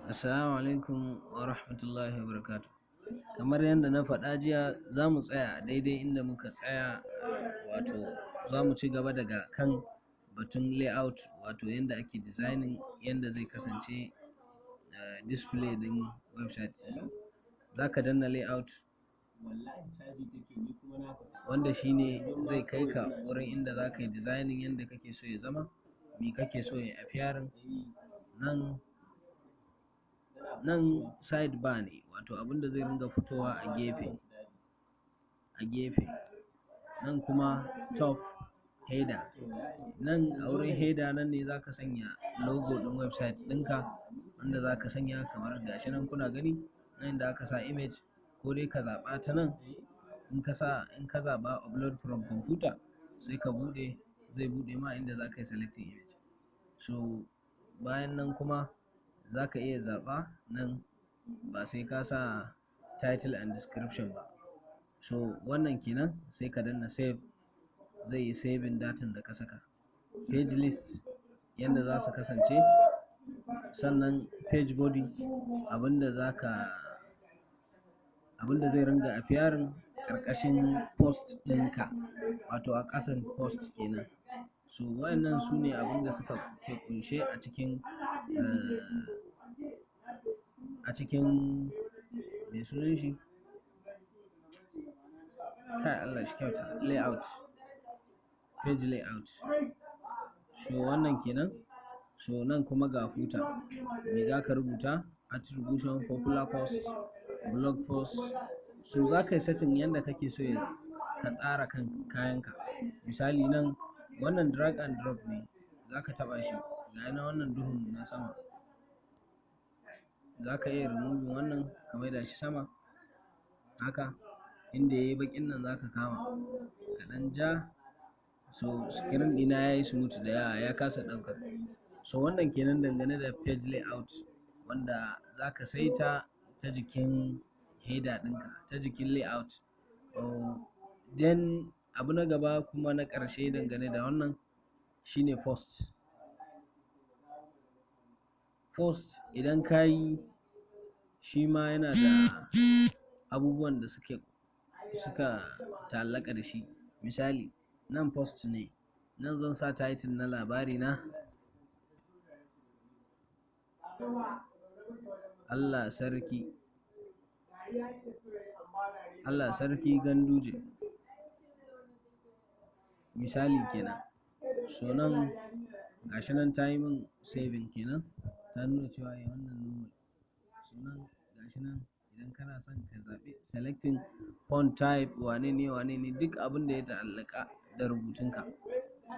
Assalamu alaikum wa rahmatullahi wa barakatuh. Kamar yadda na faɗa jiya, za mu tsaya a daidai inda muka tsaya, wato za mu ci gaba daga kan batun layout, wato yadda ake designing yadda zai kasance display ɗin website. Za ka danna layout, wanda shine zai kai ka wurin inda za ka yi designing yadda kake so ya zama, me kake so ya appearing. Nan sidebar ne, wato abinda zai ringa fitowa a gefe. Nan kuma top header. Nan a wurin header nan ne zaka sanya logo ɗin website ɗinka, wanda zaka sanya kamar gashi nan kuna gani. Nan da aka sa image, ko dai ka zaɓa ta nan. In ka zaɓa upload from computer, sai ka buɗe, zai buɗe ma inda zaka yi selecting image. So bayan nan kuma zaka iya zaɓa nan, ba sai ka sa title and description ba. So wannan kenan, sai ka danna save, zai yi saving datan da ka saka. Page list yanda za su kasance, sannan page body abinda zai ringa appearing ƙarƙashin post ɗinka, wato a ƙasan post kenan. So waɗannan su ne abinda suka ke ƙunshe a cikin me sunan shi, kai Allah shi kyauta, layout, page layout. So wannan kenan. So nan kuma ga footer, me za ka rubuta? Attribution, popular post, blog post. So za ka yi setting yanda kake so ka tsara kayanka. Misali nan wannan drag and drop ne, za ka taɓa shi, ga yana wannan duhun na sama, za ka iya removing wannan ka maida shi sama haka. Inda yayi baƙin nan za ka kama ka ɗan ja. So screen ɗina ya yi smooth da yawa, ya kasa ɗauka. So wannan kenan dangane da page layout, wanda za ka saita ta jikin header ɗinka, ta jikin layout. Then abu na gaba kuma na ƙarshe dangane da wannan shine post. Post idan ka yi, shi ma yana da abubuwan da suka ta'allaka da shi. Misali nan post ne, nan zan sa title na labari na, Allah sarki Ganduje, misali kenan. So nan gashi nan ta yi min saving kenan, ta nuna cewa wannan normal. So nan gashi nan, idan kana son ka zaɓi selecting font type, wane ne duk abin da ya ta'allaka da rubutunka.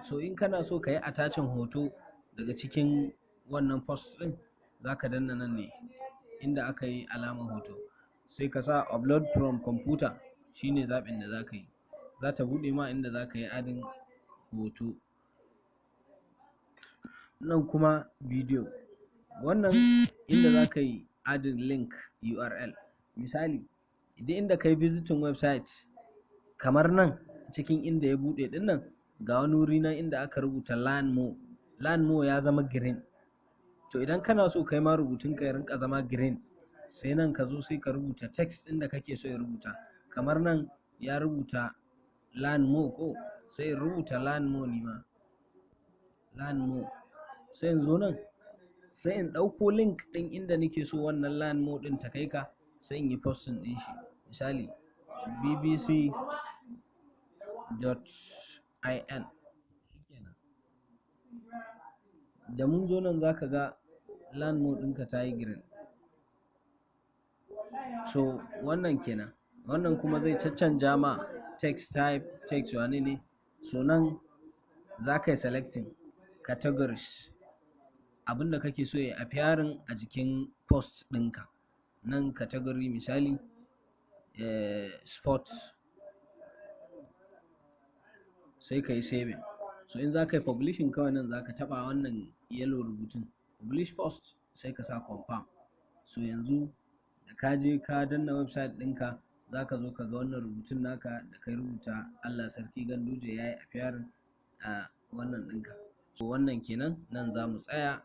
So in kana so ka yi attaching hoto daga cikin wannan post ɗin, za ka danna nan ne inda aka yi alamar hoto, sai ka sa upload from computer, shine zaɓin da za ka yi. Za ta buɗe ma inda za ka yi adding hoto. Nan kuma video, wannan inda za ka yi adding link URL. Misali idan inda ka yi visiting website, kamar nan cikin inda ya buɗe ɗin nan, ga wani wuri nan inda aka rubuta learn more ya zama green. To idan kana so kai ma rubutunka ya rinka zama green, sai nan ka zo sai ka rubuta text ɗin da kake so ya rubuta. Kamar nan ya rubuta learn more ko, sai in rubuta learn more nima, learn more. Sai in zo nan, sai in ɗauko link ɗin inda nake so wannan learn more ɗin ta kai ka, sai in yi posting ɗin shi. Misali bbc.in, shikenan. Da mun zo nan za ka ga learn more ɗinka ta yi green. So wannan kenan. Wannan kuma zai caccanja ma text type, text wane ne. So nan za ka yi selecting categories, abinda kake so ya appearing a jikin post ɗinka. Nan category misali sports, sai ka yi saving. So in za ka yi publishing, kawai nan za ka taɓa wannan yellow rubutun, publish post, sai ka sa confirm. So yanzu da ka je ka danna website ɗinka, za ka zo ka ga wannan rubutun naka da ka rubuta Allah sarki Ganduje ya yi appearing a wannan ɗinka. So wannan kenan, nan za mu tsaya.